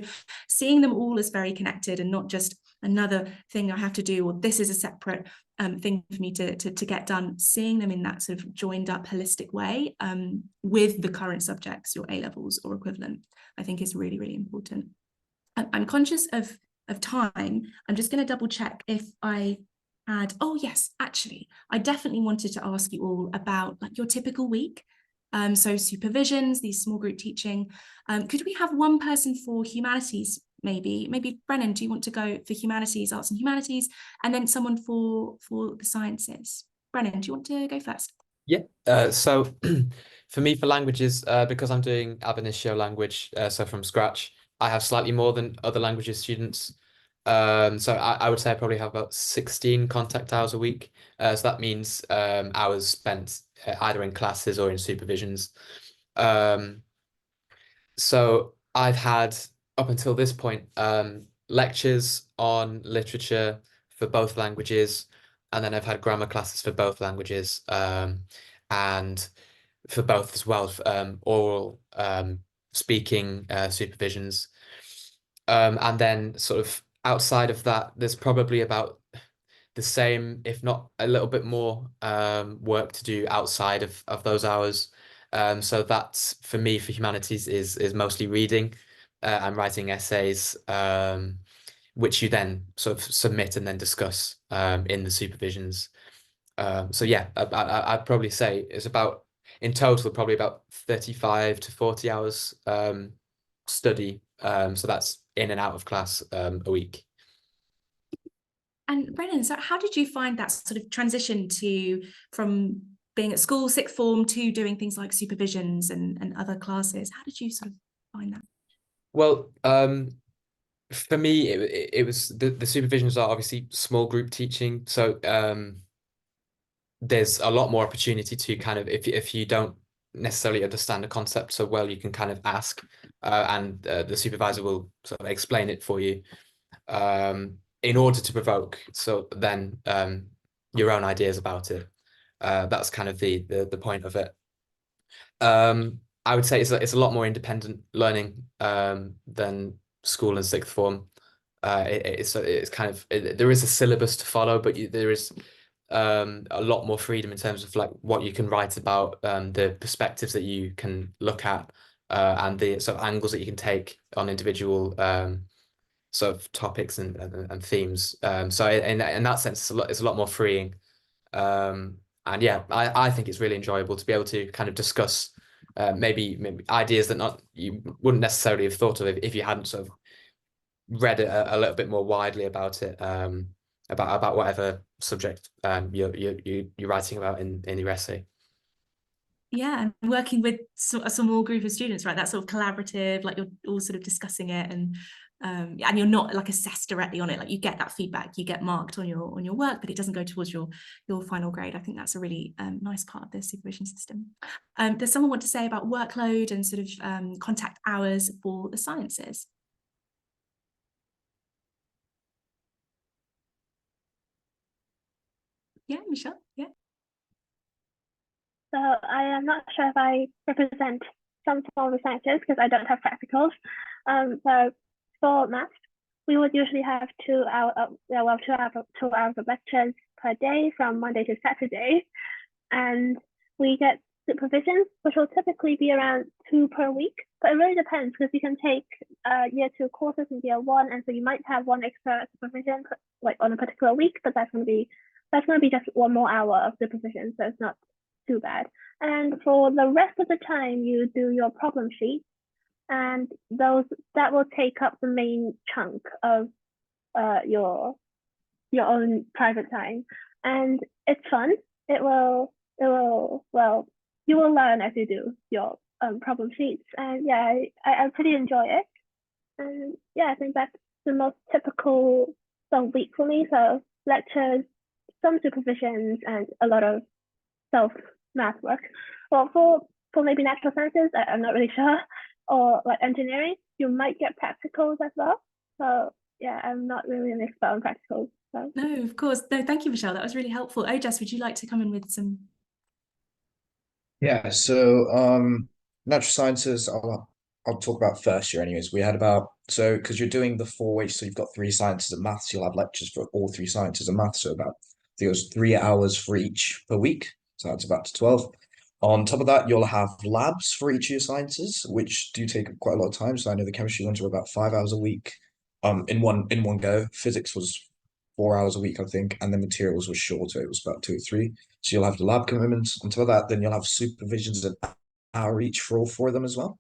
seeing them all as very connected and not just another thing I have to do, or this is a separate thing for me to get done, seeing them in that sort of joined up holistic way with the current subjects, your A-levels or equivalent, I think is really, really important. I'm conscious of time. I'm just going to double check if I had, oh yes, actually, I definitely wanted to ask you all about like your typical week. So supervisions, these small group teaching. Could we have one person for humanities, maybe Brenainn, do you want to go for humanities, arts and humanities, and then someone for the sciences? Brenainn, do you want to go first? Yeah, so for me, for languages, because I'm doing ab initio language, so from scratch, I have slightly more than other languages students. So I would say I probably have about 16 contact hours a week. So that means hours spent either in classes or in supervisions. So I've had, up until this point, lectures on literature for both languages, and then I've had grammar classes for both languages, and for both as well, oral speaking supervisions. And then sort of outside of that, there's probably about the same, if not a little bit more work to do outside of those hours. So that's, for me, for humanities, is mostly reading and writing essays, which you then sort of submit and then discuss in the supervisions. So yeah, I'd probably say it's about, in total, probably about 35 to 40 hours study. So that's in and out of class a week. And Brenainn, so how did you find that sort of transition from being at school, sixth form, to doing things like supervisions and other classes? How did you sort of find that? Well, for me, it was the supervisions are obviously small group teaching, so there's a lot more opportunity to kind of if you don't necessarily understand a concept so well, you can kind of ask, and the supervisor will sort of explain it for you, in order to provoke then your own ideas about it. That's kind of the point of it. I would say it's a lot more independent learning than school and sixth form. It's kind of there is a syllabus to follow, but there is a lot more freedom in terms of like what you can write about, the perspectives that you can look at, and the sort of angles that you can take on individual sort of topics and themes. So in that sense, it's a lot more freeing. And yeah, I think it's really enjoyable to be able to kind of discuss maybe ideas that you wouldn't necessarily have thought of if you hadn't sort of read it a little bit more widely about it, about whatever subject you're writing about in your essay. Yeah, and working with a small group of students, right? That's sort of collaborative, like you're all sort of discussing it, and you're not like assessed directly on it. Like you get that feedback, you get marked on your work, but it doesn't go towards your final grade. I think that's a really nice part of the supervision system. Does someone want to say about workload and sort of contact hours for the sciences? Yeah, Michelle. Yeah. So I am not sure if I represent some form of sciences because I don't have practicals. So for maths, we would usually have 2 hours of lectures per day from Monday to Saturday, and we get supervision, which will typically be around 2 per week. But it really depends because you can take year 2 courses in year 1, and so you might have 1 extra supervision like on a particular week, but that's going to be just 1 more hour of supervision, so it's not too bad. And for the rest of the time, you do your problem sheets, and that will take up the main chunk of your own private time, and it's fun. Well, you will learn as you do your problem sheets, and yeah, I pretty enjoy it. And yeah, I think that's the most typical week for me. So lectures, some supervisions, and a lot of self math work. Well, for maybe natural sciences, I'm not really sure, or like engineering, you might get practicals as well. So yeah, I'm not really an expert on practicals. So. No, of course. No, thank you, Michelle. That was really helpful. Ojas, would you like to come in with some? Yeah, so natural sciences, I'll talk about first year anyways. We had because you're doing the 4 weeks, so you've got 3 sciences and maths, you'll have lectures for all 3 sciences and maths, so I think it was 3 hours for each per week. So that's about 12. On top of that, you'll have labs for each of your sciences, which do take quite a lot of time. So I know the chemistry ones were about 5 hours a week, in one go. Physics was 4 hours a week, I think, and the materials was shorter. It was about 2 or 3. So you'll have the lab commitments. On top of that, then you'll have supervisions an hour each for all 4 of them as well.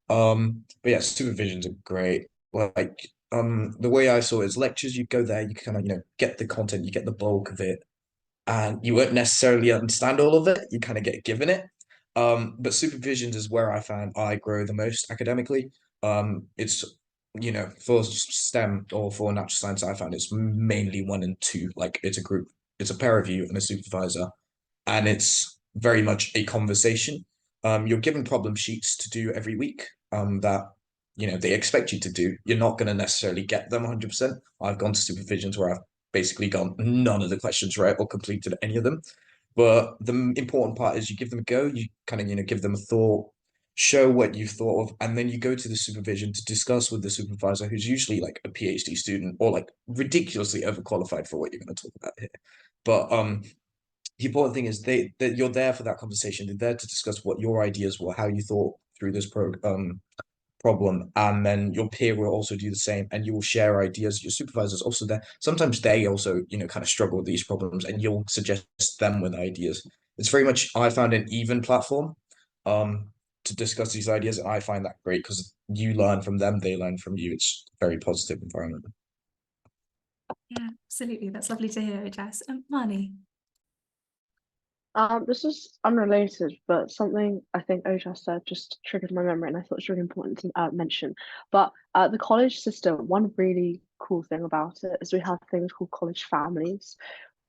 But yeah, supervisions are great. Like, the way I saw it is lectures, you go there, you kind of, get the content, you get the bulk of it, and you won't necessarily understand all of it. You kind of get given it. But supervisions is where I found I grow the most academically. It's for STEM or for natural science, I found it's mainly 1 and 2. Like it's a group, it's a peer review and a supervisor, and it's very much a conversation. You're given problem sheets to do every week. That they expect you to do. You're not going to necessarily get them 100%. I've gone to supervisions where I've basically gone none of the questions right or completed any of them. But the important part is you give them a go. You kind of give them a thought, show what you thought of, and then you go to the supervision to discuss with the supervisor, who's usually like a PhD student or like ridiculously overqualified for what you're going to talk about here. But the important thing is that you're there for that conversation. They're there to discuss what your ideas were, how you thought through this problem, and then your peer will also do the same, and you will share ideas. Your supervisor's also there. Sometimes they also, kind of struggle with these problems, and you'll suggest them with ideas. It's very much, I found, an even platform to discuss these ideas, and I find that great because you learn from them, they learn from you. It's a very positive environment. Yeah, absolutely. That's lovely to hear, Jess. Marni. This is unrelated, but something I think Ojas said just triggered my memory, and I thought it's really important to mention. But the college system, one really cool thing about it is we have things called college families,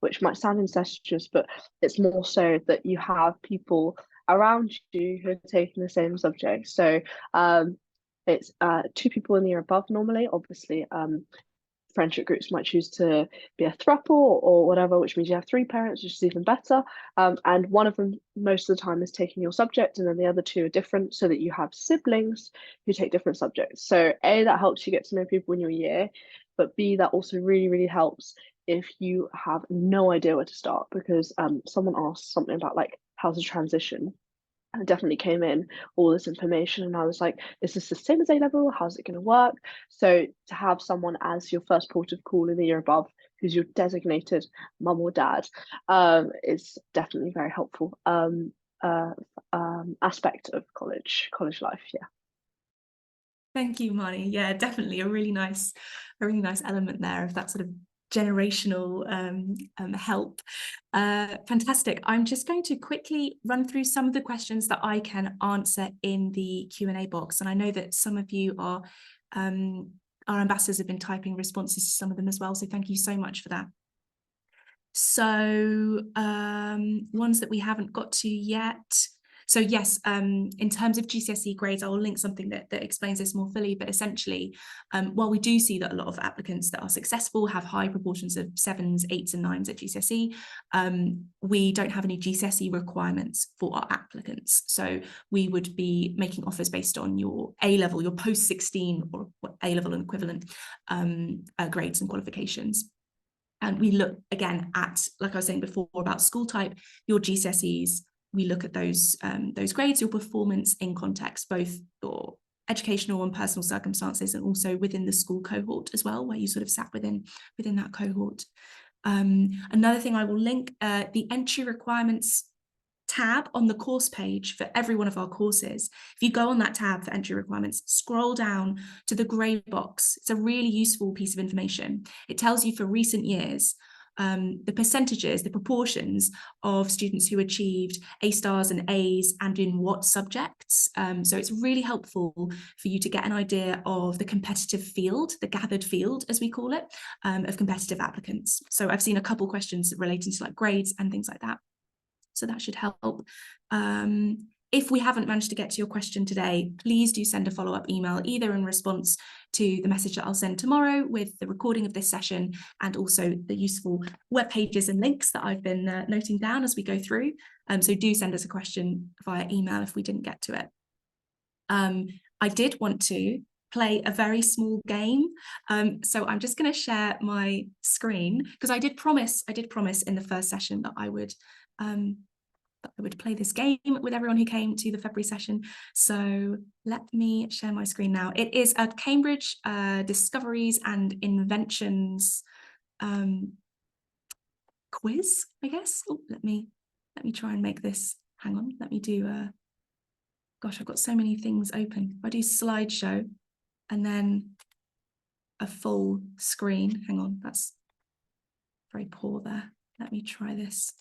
which might sound incestuous, but it's more so that you have people around you who are taking the same subject. So it's two people in the year above normally. Obviously, friendship groups might choose to be a throuple or whatever, which means you have three parents, which is even better. And one of them most of the time is taking your subject, and then the other two are different, so that you have siblings who take different subjects. So A, that helps you get to know people in your year, but B, that also really, really helps if you have no idea where to start, because someone asked something about like how's the transition. And it definitely came in all this information, and I was like, is this the same as A level? How's it going to work? So to have someone as your first port of call in the year above, who's your designated mum or dad, is definitely very helpful aspect of college life. Yeah. Thank you, Marni. Yeah, definitely a really nice element there of that sort of generational help. Fantastic. I'm just going to quickly run through some of the questions that I can answer in the Q&A box. And I know that some of you are, our ambassadors have been typing responses to some of them as well. So thank you so much for that. So ones that we haven't got to yet. So yes, in terms of GCSE grades, I will link something that explains this more fully, but essentially, while we do see that a lot of applicants that are successful have high proportions of 7s, 8s and 9s at GCSE, we don't have any GCSE requirements for our applicants. So we would be making offers based on your A-level, your post-16 or A-level and equivalent grades and qualifications. And we look again at, like I was saying before, about school type, your GCSEs. We look at those grades, your performance in context, both your educational and personal circumstances, and also within the school cohort as well, where you sort of sat within that cohort. Another thing I will link, the entry requirements tab on the course page for every one of our courses. If you go on that tab for entry requirements, scroll down to the grey box. It's a really useful piece of information. It tells you for recent years the percentages, the proportions of students who achieved A stars and A's and in what subjects. So it's really helpful for you to get an idea of the competitive field, the gathered field, as we call it, of competitive applicants. So I've seen a couple questions relating to like grades and things like that. So that should help. If we haven't managed to get to your question today, please do send a follow-up email, either in response to the message that I'll send tomorrow with the recording of this session, and also the useful web pages and links that I've been noting down as we go through. So do send us a question via email if we didn't get to it. I did want to play a very small game. So I'm just going to share my screen, because I did promise in the first session that I would play this game with everyone who came to the February session. So let me share my screen now. It is a Cambridge Discoveries and Inventions quiz, I guess. Oh, let me try and make this. Hang on, let me do gosh, I've got so many things open. If I do slideshow and then a full screen. Hang on, that's very poor there. Let me try this.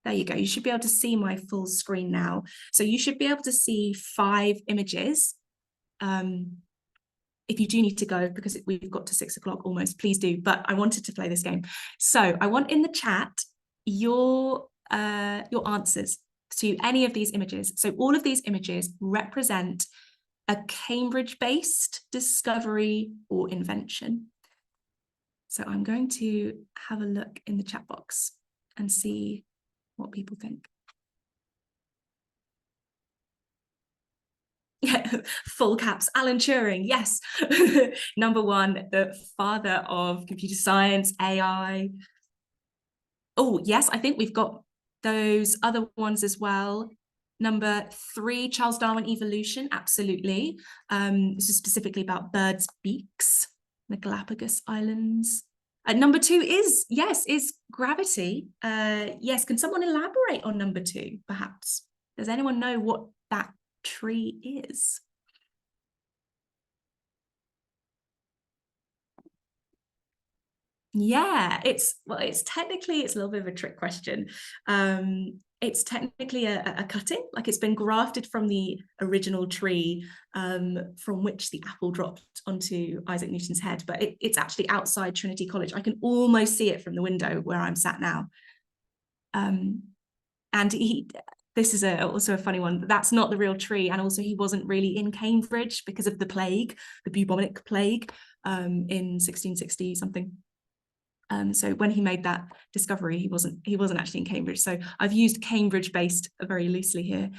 There you go. You should be able to see my full screen now. So you should be able to see 5 images. If you do need to go, because we've got to 6 o'clock almost, please do. But I wanted to play this game. So I want in the chat your answers to any of these images. So all of these images represent a Cambridge-based discovery or invention. So I'm going to have a look in the chat box and see what people think. Yeah, full caps, Alan Turing, yes. Number 1, the father of computer science, AI. Oh, yes, I think we've got those other ones as well. Number 3, Charles Darwin, evolution, absolutely. This is specifically about birds' beaks, the Galapagos Islands. Number 2 is gravity. Yes, can someone elaborate on number 2, perhaps? Does anyone know what that tree is? Yeah, it's technically a little bit of a trick question. it's technically a cutting, like it's been grafted from the original tree from which the apple dropped onto Isaac Newton's head, but it's actually outside Trinity College. I can almost see it from the window where I'm sat now. And this is also a funny one. That's not the real tree, and also he wasn't really in Cambridge because of the plague, the bubonic plague, in 1660 something. So when he made that discovery, he wasn't actually in Cambridge. So I've used Cambridge-based very loosely here.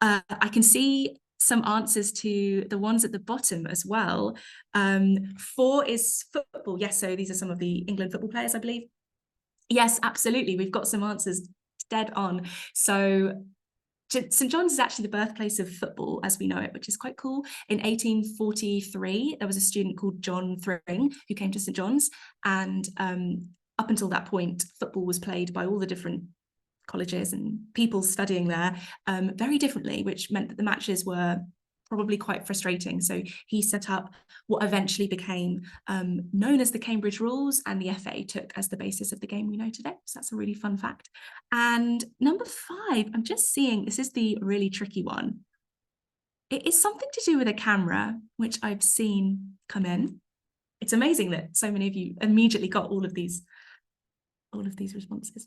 I can see some answers to the ones at the bottom as well. 4 is football. Yes, so these are some of the England football players, I believe. Yes, absolutely. We've got some answers dead on. So St John's is actually the birthplace of football as we know it, which is quite cool. In 1843, there was a student called John Thring who came to St John's, and up until that point, football was played by all the different colleges and people studying there very differently, which meant that the matches were probably quite frustrating. So he set up what eventually became known as the Cambridge Rules, and the FA took as the basis of the game we know today. So that's a really fun fact. And number 5, I'm just seeing, this is the really tricky one. It is something to do with a camera, which I've seen come in. It's amazing that so many of you immediately got all of these responses.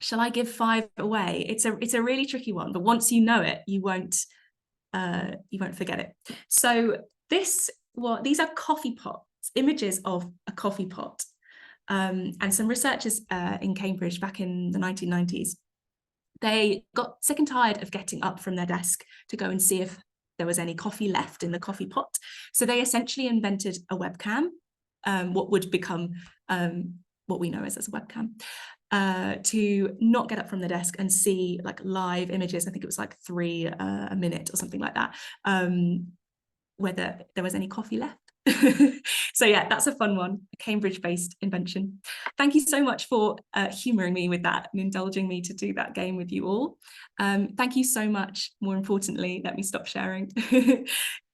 Shall I give 5 away? It's a really tricky one, but once you know it, you won't forget it. So these are coffee pots, images of a coffee pot. And some researchers in Cambridge back in the 1990s, they got sick and tired of getting up from their desk to go and see if there was any coffee left in the coffee pot. So they essentially invented a webcam, what would become what we know as a webcam, to not get up from the desk and see like live images. I think it was like 3 a minute or something like that, whether there was any coffee left. So yeah, that's a fun one, a Cambridge-based invention. Thank you so much for humouring me with that and indulging me to do that game with you all. Thank you so much, more importantly, let me stop sharing,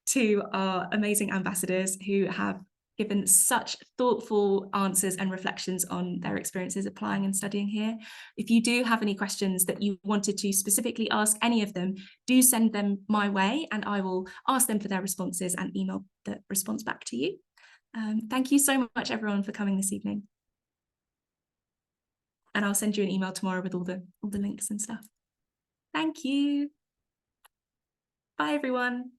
to our amazing ambassadors who have given such thoughtful answers and reflections on their experiences applying and studying here. If you do have any questions that you wanted to specifically ask any of them, do send them my way and I will ask them for their responses and email the response back to you. Thank you so much everyone for coming this evening. And I'll send you an email tomorrow with all the links and stuff. Thank you. Bye everyone.